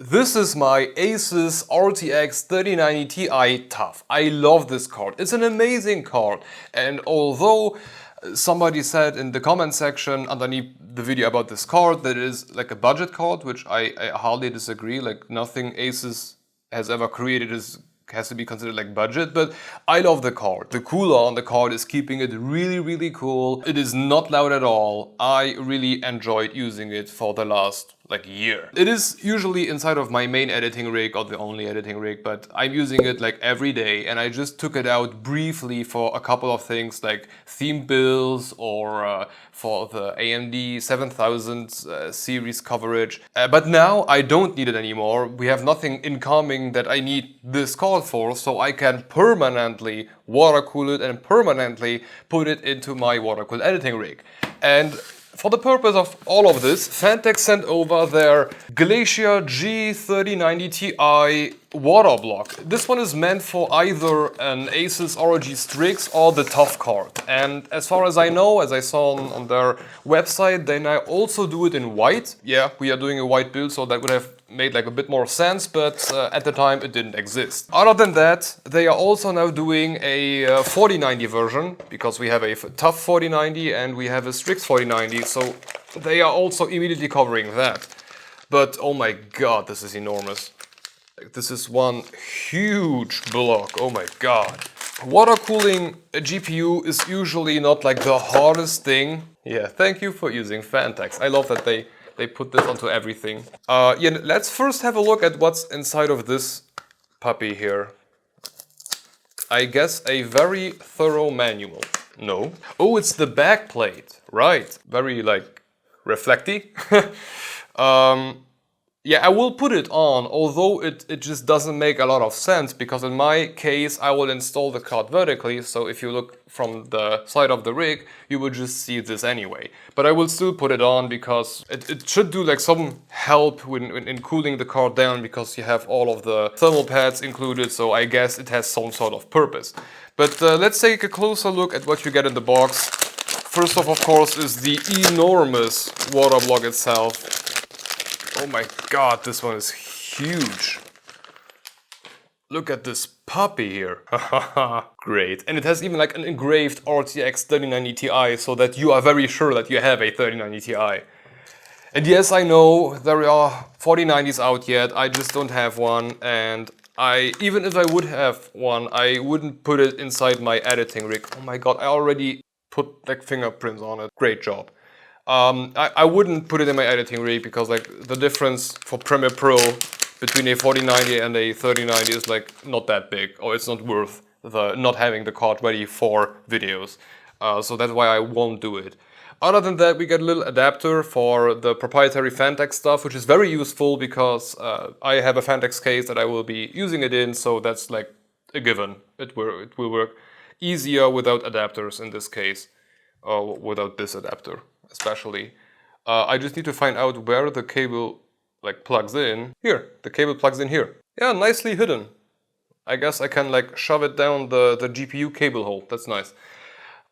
This is my Asus RTX 3090 Ti. I love this card. It's an amazing card. And although somebody said in the comment section underneath the video about this card that it is like a budget card, which I hardly disagree. Like nothing Asus has ever created has to be considered like budget, but I love the card. The cooler on the card is keeping it really cool. It is not loud at all. I really enjoyed using it for the last like year. It is usually inside of my main editing rig or the only editing rig, but I'm using it like every day, and I just took it out briefly for a couple of things like theme builds or for the AMD 7000 series coverage. But now I don't need it anymore. We have nothing incoming that I need this card for, so I can permanently water cool it and permanently put it into my water-cooled editing rig. And for the purpose of all of this, Phanteks sent over their Glacier G3090Ti Waterblock. This one is meant for either an Asus ROG Strix or the TUF card. And as far as I know, as I saw on their website, they now also do it in white. Yeah, we are doing a white build, so that would have made like a bit more sense, but at the time it didn't exist. Other than that, they are also now doing a 4090 version, because we have a TUF 4090 and we have a Strix 4090, so they are also immediately covering that. But oh my god, this is enormous. This is one huge block, oh my god. Water cooling a GPU is usually not like the hardest thing. Yeah, thank you for using Phanteks. I love that they put this onto everything. Yeah, let's first have a look at what's inside of this puppy here. I guess a very thorough manual. No. Oh, it's the backplate. Right. Very, like, reflecty. Yeah, I will put it on, although it just doesn't make a lot of sense, because in my case I will install the card vertically, so if you look from the side of the rig, you will just see this anyway. But I will still put it on because it should do like some help in cooling the card down, because you have all of the thermal pads included, so I guess it has some sort of purpose. But let's take a closer look at what you get in the box. First off, of course, is the enormous water block itself. Oh my god, this one is huge. Look at this puppy here. Great. And it has even like an engraved RTX 3090 Ti, so that you are very sure that you have a 3090 Ti. And yes, I know there are 4090s out yet, I just don't have one, and even if I would have one, I wouldn't put it inside my editing rig. Oh my god, I already put like fingerprints on it. Great job. I wouldn't put it in my editing rig, because like the difference for Premiere Pro between a 4090 and a 3090 is like not that big, or it's not worth the not having the card ready for videos. So that's why I won't do it. Other than that, we get a little adapter for the proprietary Phanteks stuff, which is very useful because I have a Phanteks case that I will be using it in, so that's like a given. It will work easier without adapters in this case, or without this adapter especially. I just need to find out where the cable like plugs in. Here, the cable plugs in here. Yeah, nicely hidden. I guess I can like shove it down the GPU cable hole. That's nice.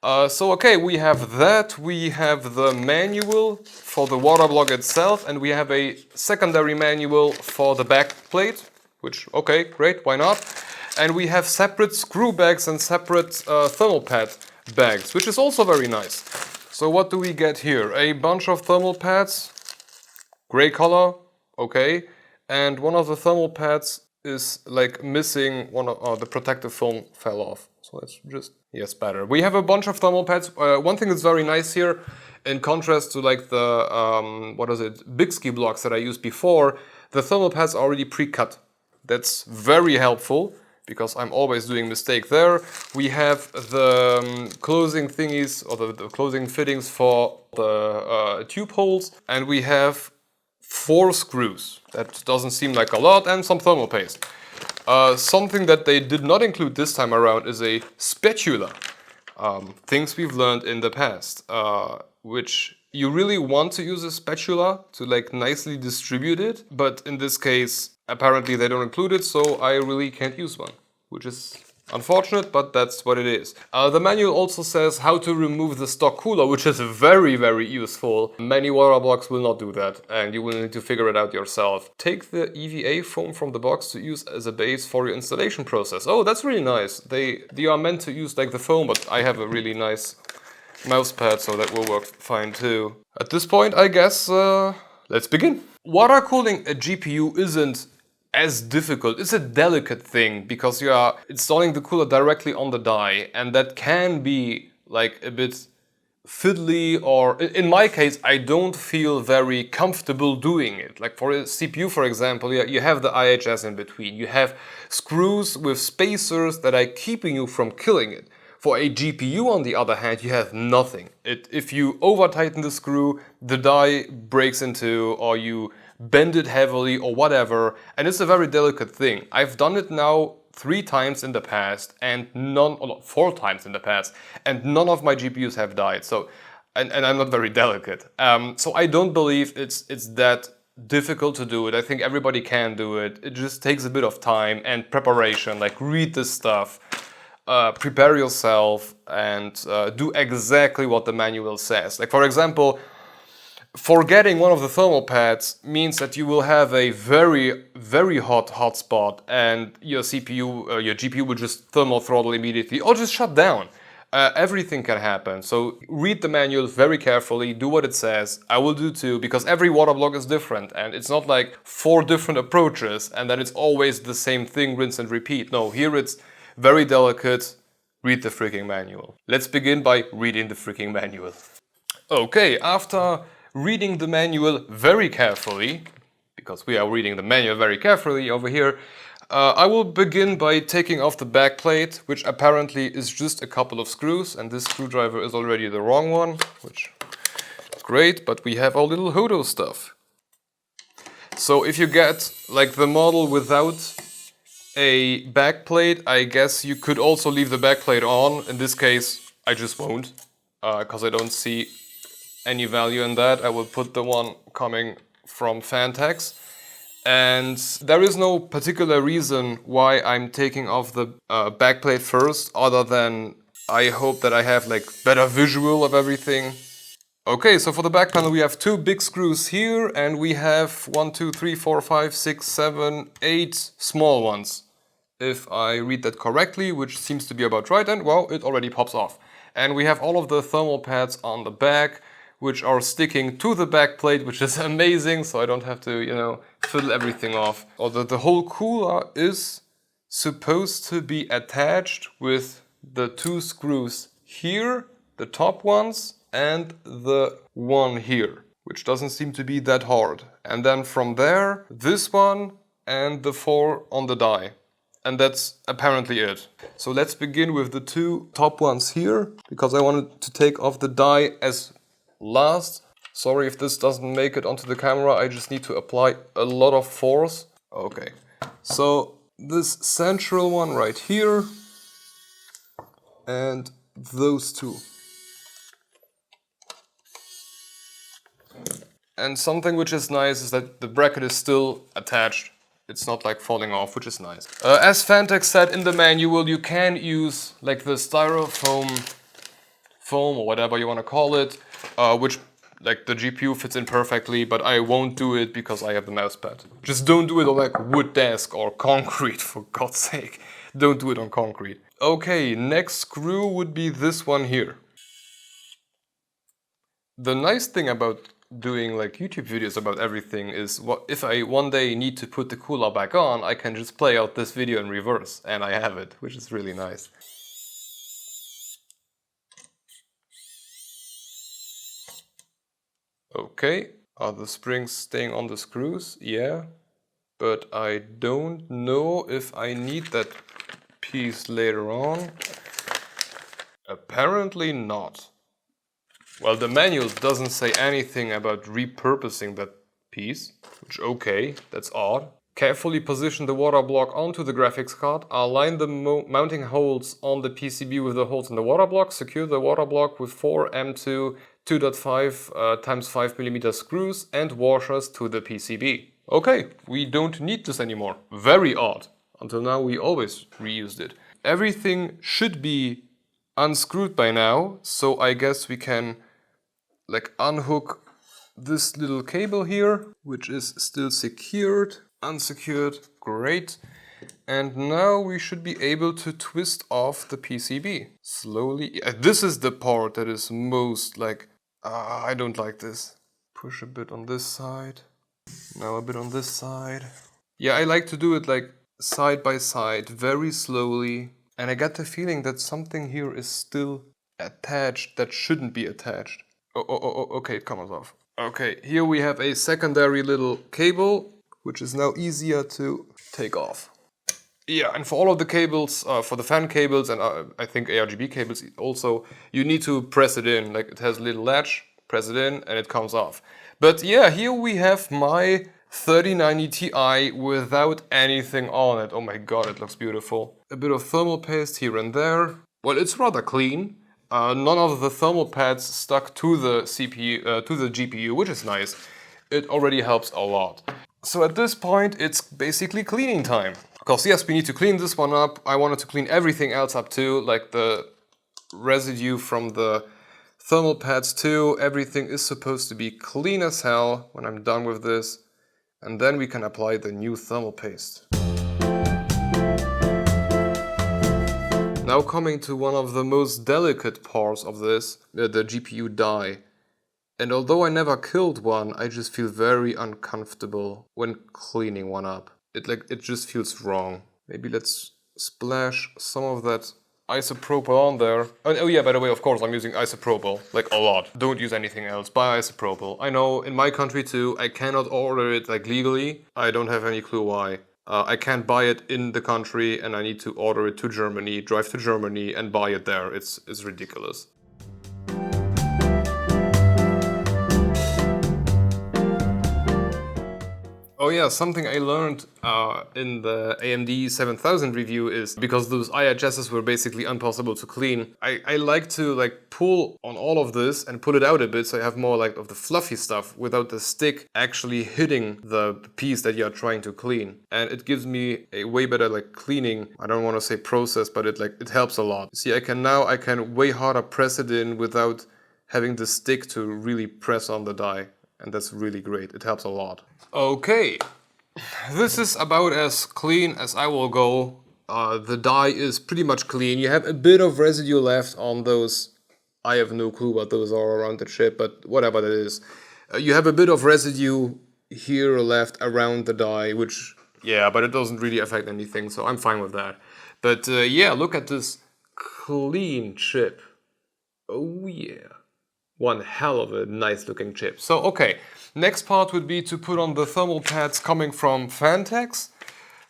So okay, we have that. We have the manual for the water block itself, and we have a secondary manual for the backplate, which, okay, great, why not? And we have separate screw bags and separate thermal pad bags, which is also very nice. So what do we get here? A bunch of thermal pads, gray color, okay, and one of the thermal pads is like missing one of the protective film fell off. So let's just, yes, better. We have a bunch of thermal pads. One thing that's very nice here, in contrast to like the, what is it, Bixby blocks that I used before, the thermal pads are already pre-cut. That's very helpful, because I'm always doing mistake there. We have the closing thingies, or the closing fittings for the tube holes, and we have 4 screws. That doesn't seem like a lot, and some thermal paste. Something that they did not include this time around is a spatula. Things we've learned in the past, which you really want to use a spatula to like nicely distribute it, but in this case apparently they don't include it, so I really can't use one, which is Unfortunate, but that's what it is. The manual also says how to remove the stock cooler, which is very, very useful. Many water blocks will not do that, and you will need to figure it out yourself. Take the EVA foam from the box to use as a base for your installation process. Oh, that's really nice. They are meant to use like the foam, but I have a really nice mouse pad, so that will work fine too. At this point, I guess, let's begin. Water cooling a GPU isn't as difficult. It's a delicate thing because you are installing the cooler directly on the die, and that can be like a bit fiddly, or in my case I don't feel very comfortable doing it. Like for a CPU, for example, you have the IHS in between. You have screws with spacers that are keeping you from killing it. For a GPU, on the other hand, you have nothing. If you over tighten the screw, the die breaks into, or you bend it heavily or whatever, and it's a very delicate thing. I've done it now 3 times in the past, and 4 times in the past, and none of my GPUs have died. So, and I'm not very delicate. So I don't believe it's that difficult to do it. I think everybody can do it. It just takes a bit of time and preparation. Like read this stuff, prepare yourself, and do exactly what the manual says. Like for example, forgetting one of the thermal pads means that you will have a very, very hot spot, and your CPU, your GPU will just thermal throttle immediately or just shut down. Everything can happen. So read the manual very carefully, do what it says. I will do too, because every water block is different, and it's not like 4 different approaches and then it's always the same thing, rinse and repeat. No, here it's very delicate. Read the freaking manual. Let's begin by reading the freaking manual. Okay, after reading the manual very carefully, because we are reading the manual very carefully over here, I will begin by taking off the backplate, which apparently is just a couple of screws, and this screwdriver is already the wrong one, which is great, but we have our little Hodo stuff. So if you get like the model without a backplate, I guess you could also leave the backplate on. In this case, I just won't, because I don't see any value in that. I will put the one coming from Phanteks, and there is no particular reason why I'm taking off the backplate first, other than I hope that I have like better visual of everything. Okay, so for the back panel we have 2 big screws here, and we have 1, 2, 3, 4, 5, 6, 7, 8 small ones, if I read that correctly, which seems to be about right, and well, it already pops off. And we have all of the thermal pads on the back, which are sticking to the back plate, which is amazing, so I don't have to, you know, fiddle everything off. Although the whole cooler is supposed to be attached with the 2 screws here, the top ones, and the one here, which doesn't seem to be that hard. And then from there, this one and the 4 on the die. And that's apparently it. So let's begin with the 2 top ones here, because I wanted to take off the die as last. Sorry if this doesn't make it onto the camera, I just need to apply a lot of force. Okay, so this central one right here, and those 2. And something which is nice is that the bracket is still attached. It's not like falling off, which is nice. As Phanteks said in the manual, you can use like the styrofoam foam or whatever you want to call it, which like the GPU fits in perfectly, but I won't do it because I have the mouse pad. Just don't do it on like wood desk or concrete, for God's sake. Don't do it on concrete. Okay, next screw would be this one here. The nice thing about doing like YouTube videos about everything is, what if I one day need to put the cooler back on, I can just play out this video in reverse, and I have it, which is really nice. Okay, are the springs staying on the screws? Yeah, but I don't know if I need that piece later on. Apparently not. Well, the manual doesn't say anything about repurposing that piece, which, okay, that's odd. Carefully position the water block onto the graphics card, align the mounting holes on the PCB with the holes in the water block, secure the water block with 4 M2 2.5 times 5mm screws and washers to the PCB. Okay, we don't need this anymore. Very odd. Until now we always reused it. everything should be unscrewed by now, so I guess we can like unhook this little cable here, which is still secured, unsecured, great. And now we should be able to twist off the PCB slowly. This is the part that is most like, I don't like this. Push a bit on this side, now a bit on this side. Yeah, I like to do it like side by side, very slowly. And I get the feeling that something here is still attached that shouldn't be attached. Oh, okay, it comes off. Okay, here we have a secondary little cable, which is now easier to take off. Yeah, and for all of the cables, for the fan cables and I think ARGB cables also, you need to press it in. Like it has a little latch, press it in and it comes off. But yeah, here we have my 3090 Ti without anything on it. Oh my god, it looks beautiful. A bit of thermal paste here and there. Well, it's rather clean. None of the thermal pads stuck to the CPU, to the GPU, which is nice. It already helps a lot. So at this point, it's basically cleaning time. Because yes, we need to clean this one up. I wanted to clean everything else up too, like the residue from the thermal pads too. Everything is supposed to be clean as hell when I'm done with this. And then we can apply the new thermal paste. Now coming to one of the most delicate parts of this, the GPU die. And although I never killed one, I just feel very uncomfortable when cleaning one up. It just feels wrong. Maybe let's splash some of that isopropyl on there. Oh yeah, by the way, of course, I'm using isopropyl, like a lot. Don't use anything else, buy isopropyl. I know, in my country too, I cannot order it like legally. I don't have any clue why. I can't buy it in the country and I need to order it to Germany, drive to Germany and buy it there. It's ridiculous. Oh yeah, something I learned in the AMD 7000 review is because those IHSs were basically impossible to clean. I like to like pull on all of this and pull it out a bit so I have more like of the fluffy stuff without the stick actually hitting the piece that you're trying to clean. And it gives me a way better like cleaning, I don't want to say process, but it helps a lot. See, I can way harder press it in without having the stick to really press on the die. And that's really great, it helps a lot. Okay, this is about as clean as I will go. The die is pretty much clean. You have a bit of residue left on those. I have no clue what those are around the chip, but whatever that is. You have a bit of residue here left around the die, which, yeah, but it doesn't really affect anything, so I'm fine with that. But yeah, look at this clean chip. Oh yeah. One hell of a nice looking chip. So okay, next part would be to put on the thermal pads coming from Phanteks.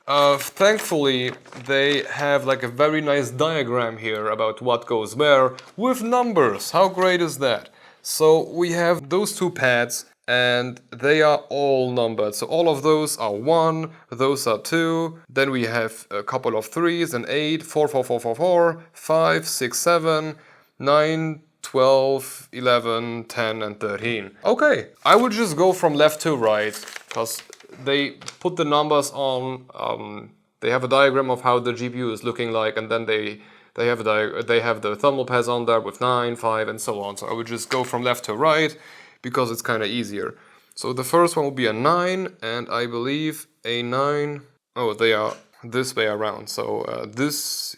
Thankfully, they have like a very nice diagram here about what goes where with numbers. How great is that? So we have those two pads and they are all numbered. So all of those are 1, those are 2, then we have a couple of 3s and 8, 4, 4, 4, 4, 4, 5, 6, 7, 9, 12, 11, 10 and 13. Okay, I would just go from left to right because they put the numbers on, they have a diagram of how the GPU is looking like and then they have the thermal pads on there with 9, 5 and so on. So I would just go from left to right because it's kind of easier. So the first one will be a 9 and I believe a 9, oh they are this way around. So this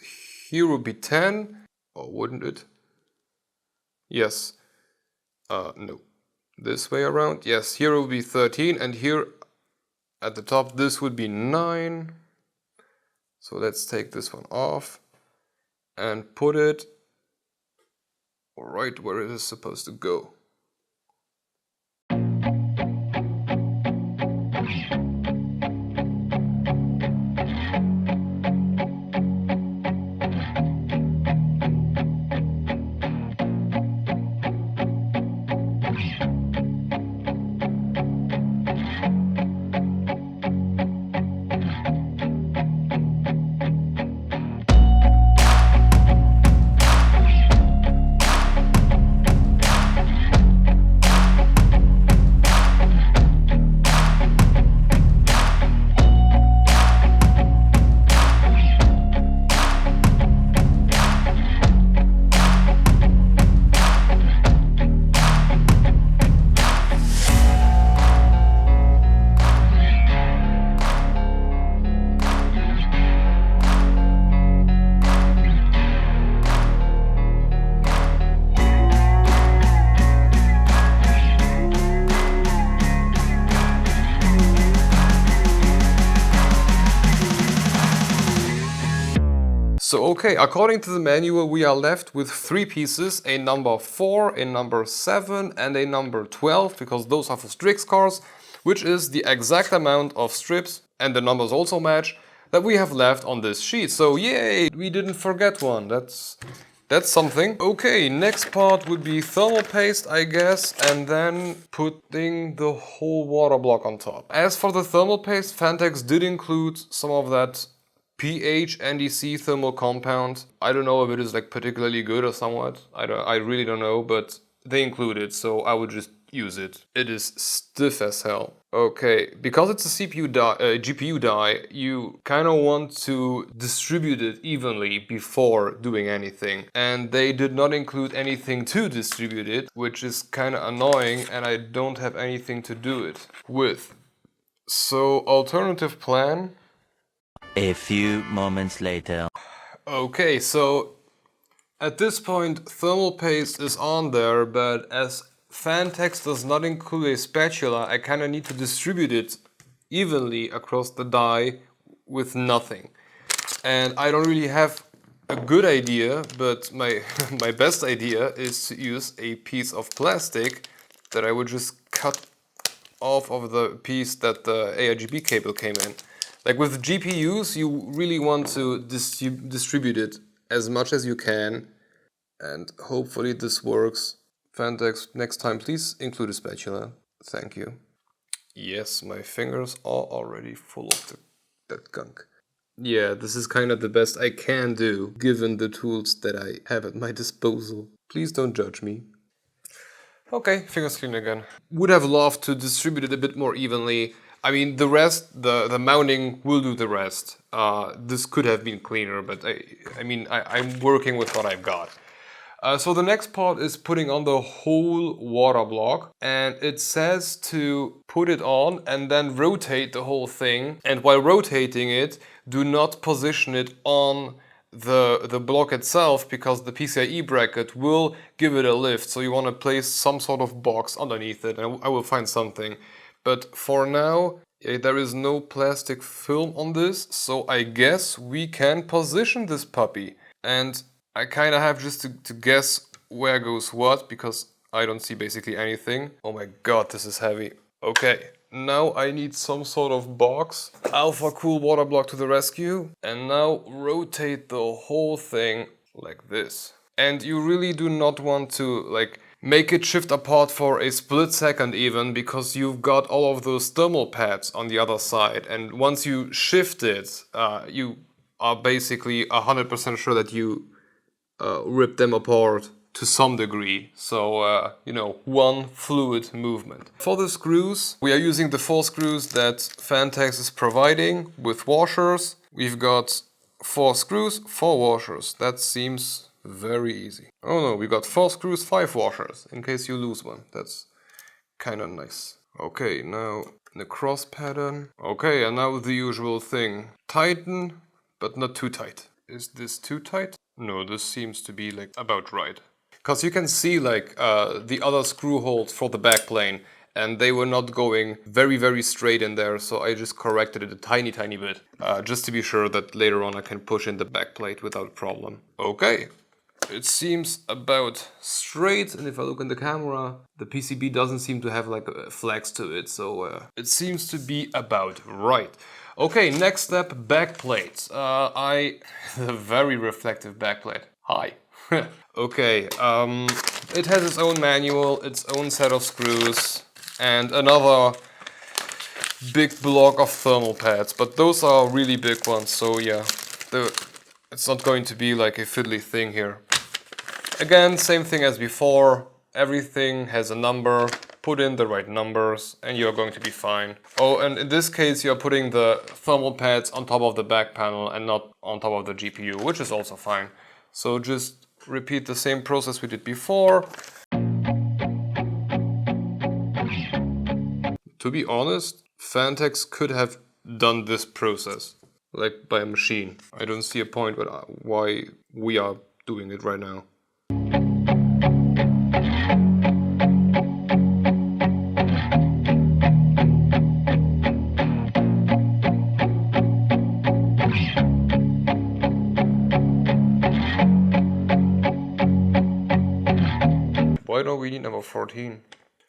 here would be 10, or wouldn't it? Yes. No. This way around? Yes, here will be 13 and here at the top this would be 9. So let's take this one off and put it right where it is supposed to go. So okay, according to the manual we are left with 3 pieces, a number 4, a number 7 and a number 12, because those are for Strix cars, which is the exact amount of strips, and the numbers also match, that we have left on this sheet. So yay, we didn't forget one, that's something. Okay, next part would be thermal paste, I guess, and then putting the whole water block on top. As for the thermal paste, Phanteks did include some of that pH NDC thermal compound. I don't know if it is like particularly good or somewhat. I really don't know, but they include it, so I would just use it. It is stiff as hell. Okay, because it's a GPU die, you kind of want to distribute it evenly before doing anything. And they did not include anything to distribute it, which is kind of annoying, and I don't have anything to do it with. So, alternative plan. A few moments later. Okay, so at this point thermal paste is on there, but as Phanteks does not include a spatula, I kind of need to distribute it evenly across the die with nothing. And I don't really have a good idea, but my best idea is to use a piece of plastic that I would just cut off of the piece that the ARGB cable came in. Like with GPUs, you really want to distribute it as much as you can, and hopefully this works. Phanteks, next time please include a spatula. Thank you. Yes, my fingers are already full of that gunk. Yeah, this is kind of the best I can do, given the tools that I have at my disposal. Please don't judge me. Okay, fingers clean again. Would have loved to distribute it a bit more evenly. I mean, the rest, the mounting will do the rest. This could have been cleaner, but I'm working with what I've got. So the next part is putting on the whole water block, and it says to put it on and then rotate the whole thing. And while rotating it, do not position it on the block itself, because the PCIe bracket will give it a lift. So you want to place some sort of box underneath it, and I will find something. But for now, there is no plastic film on this, so I guess we can position this puppy. And I kind of have just to guess where goes what, because I don't see basically anything. Oh my god, this is heavy. Okay, now I need some sort of box. Watercooled water block to the rescue. And now rotate the whole thing like this. And you really do not want to make it shift apart for a split second even, because you've got all of those thermal pads on the other side. And once you shift it, you are basically 100% sure that you rip them apart to some degree. So, one fluid movement. For the screws, we are using the 4 screws that Phanteks is providing with washers. We've got 4 screws, 4 washers. That seems very easy. Oh no, we got 4 screws, 5 washers, in case you lose one. That's kind of nice. Okay, now the cross pattern. Okay, and now the usual thing. Tighten, but not too tight. Is this too tight? No, this seems to be about right. Because you can see the other screw holes for the backplane, and they were not going very, very straight in there, so I just corrected it a tiny, tiny bit. Just to be sure that later on I can push in the backplate without problem. Okay. It seems about straight, and if I look in the camera, the PCB doesn't seem to have a flex to it, so it seems to be about right. Okay, next step, backplate. The very reflective backplate. Hi. Okay, it has its own manual, its own set of screws, and another big block of thermal pads, but those are really big ones, so yeah, it's not going to be like a fiddly thing here. Again, same thing as before, everything has a number, put in the right numbers and you're going to be fine. Oh, and in this case you're putting the thermal pads on top of the back panel and not on top of the GPU, which is also fine. So just repeat the same process we did before. To be honest, Phanteks could have done this process, by a machine. I don't see a point why we are doing it right now. we need number 14.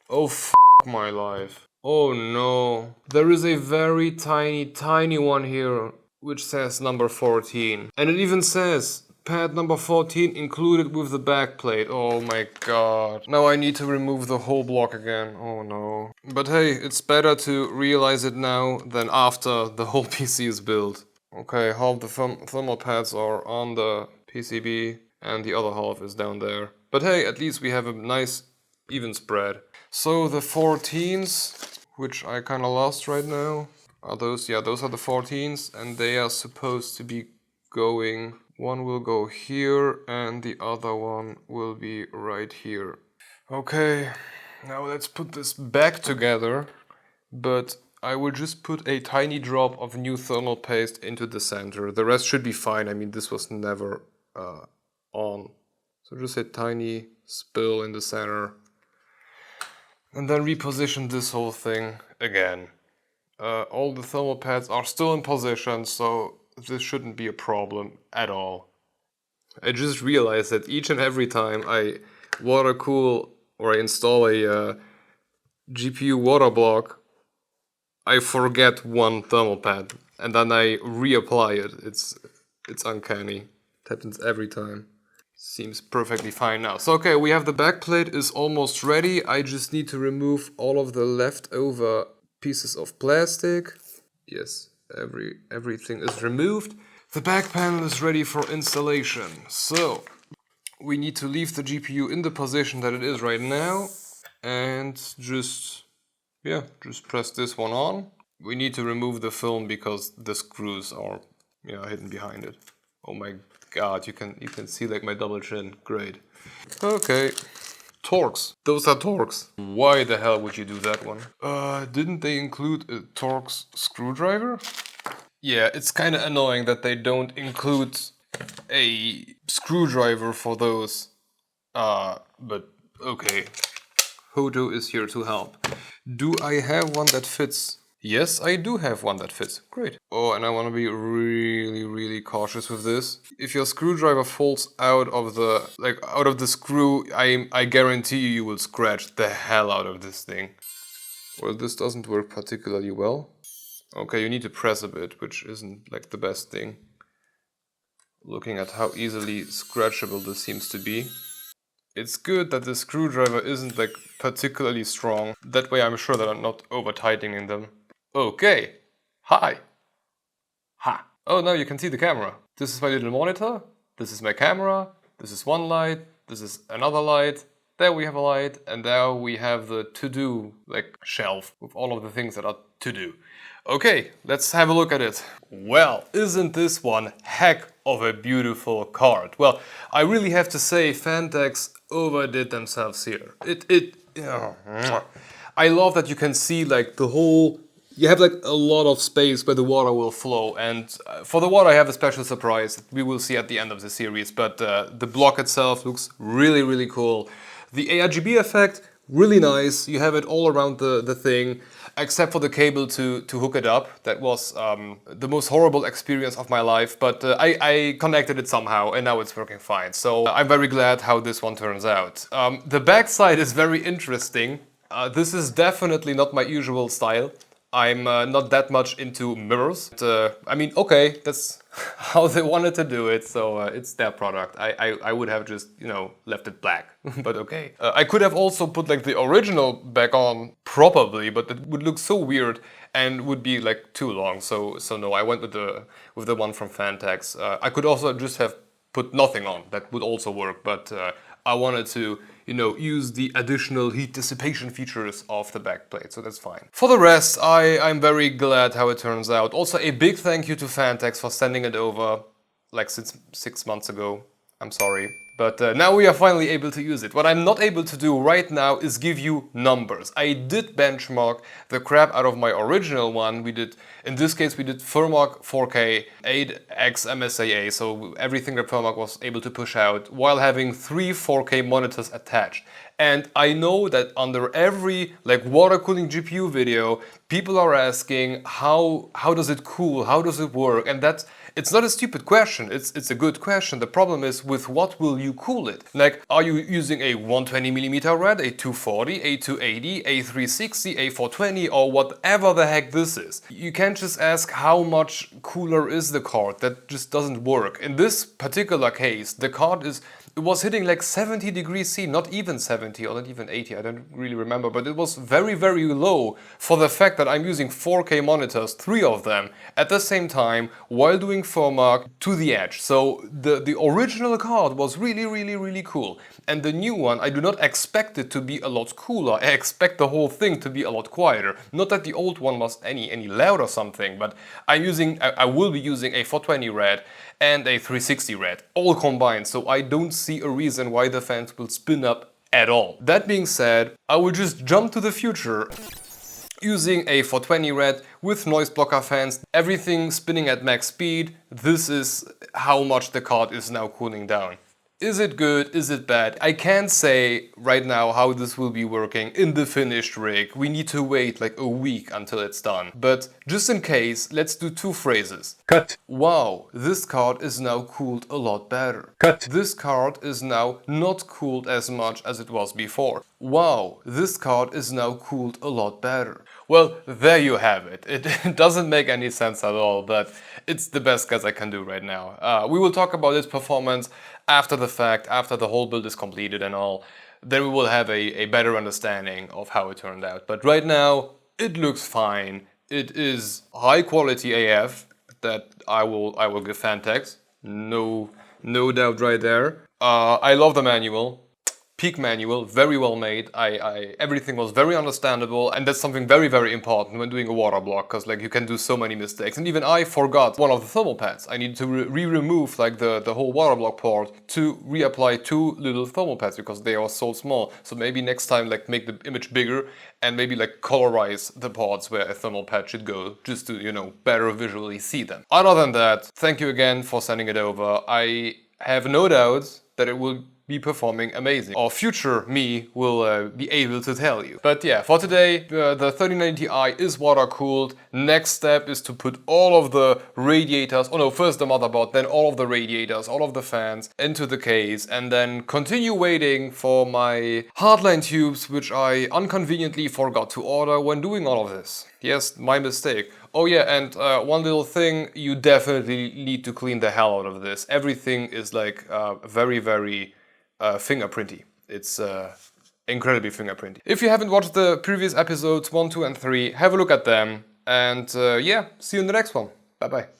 Oh, f my life. Oh no. There is a very tiny one here, which says number 14. And it even says pad number 14 included with the backplate. Oh my god. Now I need to remove the whole block again. Oh no. But hey, it's better to realize it now than after the whole PC is built. Okay, half the thermal pads are on the PCB and the other half is down there. But hey, at least we have a nice even spread. So the 14s, which I kind of lost right now, are those, yeah, those are the 14s, and they are supposed to be going, one will go here and the other one will be right here. Okay, now let's put this back together, but I will just put a tiny drop of new thermal paste into the center. The rest should be fine. I mean, this was never on. So just a tiny spill in the center. And then reposition this whole thing again. All the thermal pads are still in position, so this shouldn't be a problem at all. I just realized that each and every time I water cool or I install a GPU water block, I forget one thermal pad and then I reapply it. It's uncanny. It happens every time. Seems perfectly fine now. So okay, we have the backplate is almost ready. I just need to remove all of the leftover pieces of plastic. Yes, everything is removed. The back panel is ready for installation. So we need to leave the GPU in the position that it is right now and just press this one on. We need to remove the film because the screws are hidden behind it. Oh my god, you can see like my double chin. Great. Okay. Torx. Those are Torx. Why the hell would you do that one? Didn't they include a Torx screwdriver? Yeah, it's kind of annoying that they don't include a screwdriver for those. But okay. Hodo is here to help. Do I have one that fits? Yes, I do have one that fits. Great. Oh, and I want to be really cautious with this. If your screwdriver falls out of the screw, I guarantee you will scratch the hell out of this thing. Well, this doesn't work particularly well. Okay, you need to press a bit, which isn't like the best thing. Looking at how easily scratchable this seems to be. It's good that the screwdriver isn't like particularly strong. That way I'm sure that I'm not over tightening them. Okay. Hi. Ha. Oh, now you can see the camera. This is my little monitor. This is my camera. This is one light. This is another light. There we have a light. And there we have the to-do shelf with all of the things that are to do. Okay, let's have a look at it. Well, isn't this one heck of a beautiful card? Well, I really have to say Phanteks overdid themselves here. I love that you can see like the whole. You have like a lot of space where the water will flow, and for the water I have a special surprise that we will see at the end of the series, but the block itself looks really cool. The ARGB effect, really nice. You have it all around the thing, except for the cable to hook it up. That was the most horrible experience of my life, but I connected it somehow and now it's working fine. So I'm very glad how this one turns out. The backside is very interesting. This is definitely not my usual style. I'm not that much into mirrors. But, I mean, okay, that's how they wanted to do it, so it's their product. I would have just, left it black, but okay. I could have also put like the original back on, probably, but it would look so weird and would be like too long. So no, I went with the one from Phanteks. I could also just have put nothing on. That would also work, but I wanted to, use the additional heat dissipation features of the backplate, so that's fine. For the rest, I'm very glad how it turns out. Also, a big thank you to Phanteks for sending it over, like since 6 months ago. I'm sorry. But now we are finally able to use it. What I'm not able to do right now is give you numbers. I did benchmark the crap out of my original one. In this case, we did Thermark 4K, 8x MSAA, so everything that Thermark was able to push out, while having 3 4K monitors attached. And I know that under every like water cooling GPU video, people are asking how does it cool, how does it work, and it's not a stupid question, it's a good question. The problem is, with what will you cool it? Like, are you using a 120mm rad, a 240, a 280, a 360, a 420, or whatever the heck this is? You can't just ask how much cooler is the card. That just doesn't work. In this particular case, the card it was hitting like 70 degrees C, not even 70 or not even 80, I don't really remember, but it was very, very low for the fact that I'm using 4K monitors, 3 of them, at the same time while doing firmware to the edge. So the original card was really, really, really cool. And the new one, I do not expect it to be a lot cooler. I expect the whole thing to be a lot quieter. Not that the old one was any loud or something, but I will be using a 420 rad and a 360 rad, all combined, so I don't see a reason why the fans will spin up at all. That being said, I will just jump to the future using a 420 rad with noise blocker fans, everything spinning at max speed. This is how much the card is now cooling down. Is it good? Is it bad? I can't say right now how this will be working in the finished rig. We need to wait like a week until it's done. But just in case, let's do 2 phrases. Cut. Wow, this card is now cooled a lot better. Cut. This card is now not cooled as much as it was before. Wow, this card is now cooled a lot better. Well, there you have it. It doesn't make any sense at all, but it's the best guess I can do right now. We will talk about its performance after the fact, after the whole build is completed and all. Then we will have a better understanding of how it turned out. But right now, it looks fine. It is high quality AF that I will give Phanteks. No doubt right there. I love the manual. Peak manual, very well made. Everything was very understandable, and that's something very, very important when doing a water block, because like you can do so many mistakes. And even I forgot one of the thermal pads. I needed to remove like the whole water block port to reapply 2 little thermal pads because they are so small. So maybe next time like make the image bigger and maybe like colorize the ports where a thermal pad should go, just to, you know, better visually see them. Other than that, thank you again for sending it over. I have no doubts that it will be performing amazing. Or future me will be able to tell you. But yeah, for today, the 3090 Ti is water cooled. Next step is to put all of the radiators, oh no, first the motherboard, then all of the radiators, all of the fans into the case, and then continue waiting for my Hardline tubes, which I inconveniently forgot to order when doing all of this. Yes, my mistake. Oh yeah, and one little thing, you definitely need to clean the hell out of this. Everything is like very, very fingerprinty. It's incredibly fingerprinty. If you haven't watched the previous episodes 1, 2 and 3, have a look at them. And yeah, see you in the next one. Bye bye.